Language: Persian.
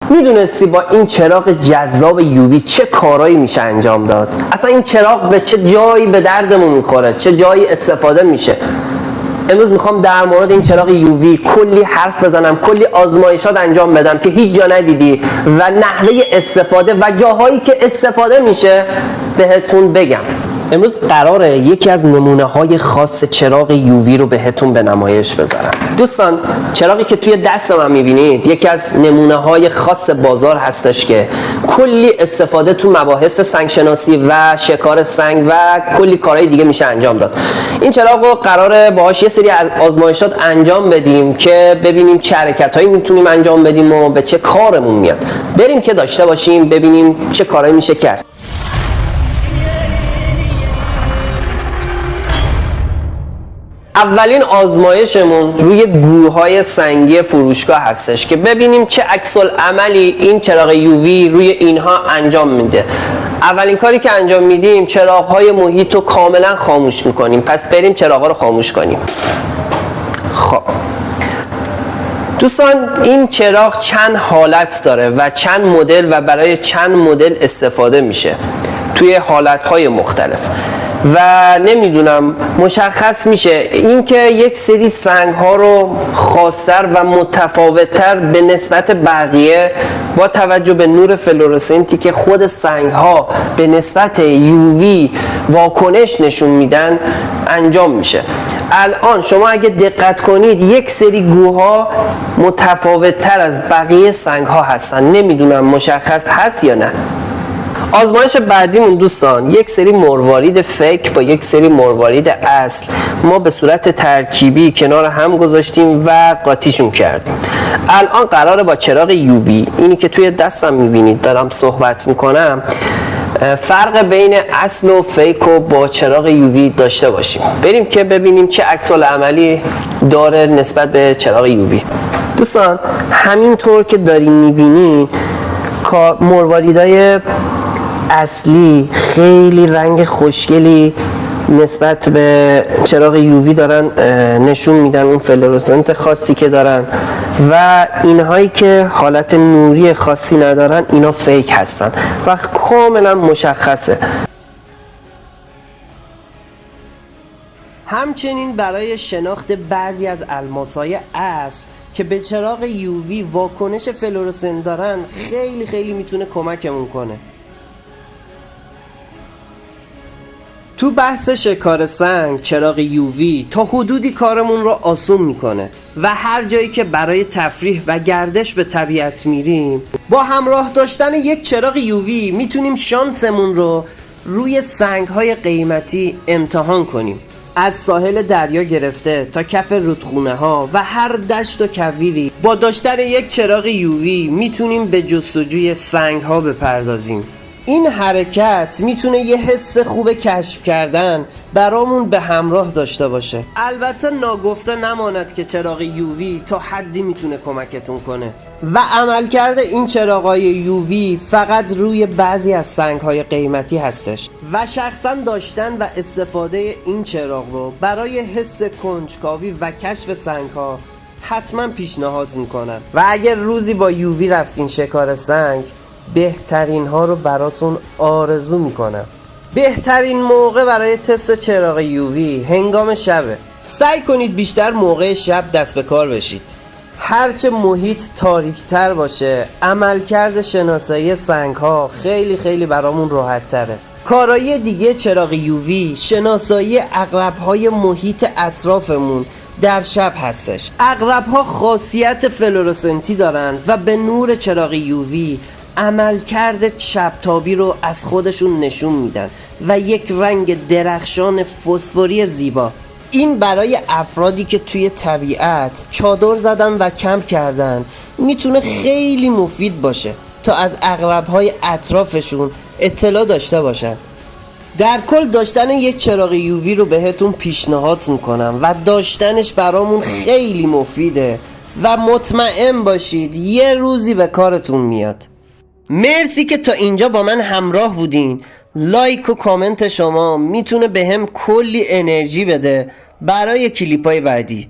میدونستی با این چراغ جذاب یووی چه کارایی میشه انجام داد؟ اصلا این چراغ به چه جایی به دردمون میخوره؟ چه جایی استفاده میشه؟ امروز میخوام در مورد این چراغ یووی کلی حرف بزنم، کلی آزمایشات انجام بدم که هیچ جا ندیدی و نحوه استفاده و جاهایی که استفاده میشه بهتون بگم. امروز قراره یکی از نمونه های خاص چراغ یووی رو بهتون به نمایش بذارم. دوستان، چراغی که توی دست من میبینید یکی از نمونه های خاص بازار هستش که کلی استفاده تو مباحث سنگ شناسی و شکار سنگ و کلی کارهای دیگه میشه انجام داد. این چراغ رو قراره باهاش یه سری از آزمایشات انجام بدیم که ببینیم چه حرکتایی میتونیم انجام بدیم و به چه کارمون میاد. بریم که داشته باشیم ببینیم چه کارایی میشه کرد. اولین آزمایشمون روی گوهای سنگی فروشگاه هستش که ببینیم چه عکس‌العملی این چراغ یووی روی اینها انجام میده. اولین کاری که انجام میدیم چراغ‌های محیط رو کاملا خاموش میکنیم. پس بریم چراغ‌ها رو خاموش کنیم. خب دوستان، این چراغ چند حالت داره و چند مدل و برای چند مدل استفاده میشه توی حالت‌های مختلف و نمیدونم مشخص میشه اینکه یک سری سنگ ها رو خاص‌تر و متفاوت‌تر به نسبت بقیه با توجه به نور فلورسنتی که خود سنگ ها به نسبت یووی واکنش نشون میدن انجام میشه. الان شما اگه دقت کنید یک سری گوها متفاوت‌تر از بقیه سنگ ها هستن. نمیدونم مشخص هست یا نه. آزمایش بعدیمون دوستان یک سری مروارید فیک با یک سری مروارید اصل ما به صورت ترکیبی کنار هم گذاشتیم و قاطیشون کردیم. الان قراره با چراغ یووی، اینی که توی دستم میبینید دارم صحبت میکنم، فرق بین اصل و فیک رو با چراغ یووی داشته باشیم. بریم که ببینیم چه عکس‌العملی داره نسبت به چراغ یووی. دوستان، همینطور که داریم میبینین مرواریدهای اصلی خیلی رنگ خوشگلی نسبت به چراغ یووی دارن نشون میدن، اون فلورسنت خاصی که دارن، و اینهایی که حالت نوری خاصی ندارن اینا فیک هستن و کاملا مشخصه. همچنین برای شناخت بعضی از الماس‌های اصل که به چراغ یووی واکنش فلورسنت دارن خیلی میتونه کمکمون کنه. تو بحث شکار سنگ چراغ یووی تا حدودی کارمون رو آسون میکنه و هر جایی که برای تفریح و گردش به طبیعت میریم با همراه داشتن یک چراغ یووی میتونیم شانسمون رو روی سنگ‌های قیمتی امتحان کنیم. از ساحل دریا گرفته تا کف رودخونه ها و هر دشت و کویری با داشتن یک چراغ یووی میتونیم به جستجوی سنگ ها بپردازیم. این حرکت میتونه یه حس خوب کشف کردن برامون به همراه داشته باشه. البته ناگفته نماند که چراغ یووی تا حدی میتونه کمکتون کنه و عملکرد این چراغ‌های یووی فقط روی بعضی از سنگ‌های قیمتی هستش و شخصا داشتن و استفاده این چراغ رو برای حس کنجکاوی و کشف سنگ‌ها حتما پیشنهاد میکنن و اگر روزی با یووی رفتین شکار سنگ بهترین ها رو براتون آرزو میکنم. بهترین موقع برای تست چراغ یووی هنگام شبه. سعی کنید بیشتر موقع شب دست به کار بشید. هرچه محیط تاریکتر باشه عملکرد شناسایی سنگ ها خیلی برامون راحت تره. کارایی دیگه چراغ یووی شناسایی عقرب های محیط اطرافمون در شب هستش. عقرب ها خاصیت فلورسنتی دارن و به نور چراغ یووی عملکرد شبتابی رو از خودشون نشون میدن و یک رنگ درخشان فسفوری زیبا. این برای افرادی که توی طبیعت چادر زدن و کمپ کردن میتونه خیلی مفید باشه تا از عقرب‌های اطرافشون اطلاع داشته باشن. در کل داشتن یک چراغ یووی رو بهتون پیشنهاد میکنم و داشتنش برامون خیلی مفیده و مطمئن باشید یه روزی به کارتون میاد. مرسی که تا اینجا با من همراه بودین. لایک و کامنت شما میتونه بهم کلی انرژی بده برای کلیپای بعدی.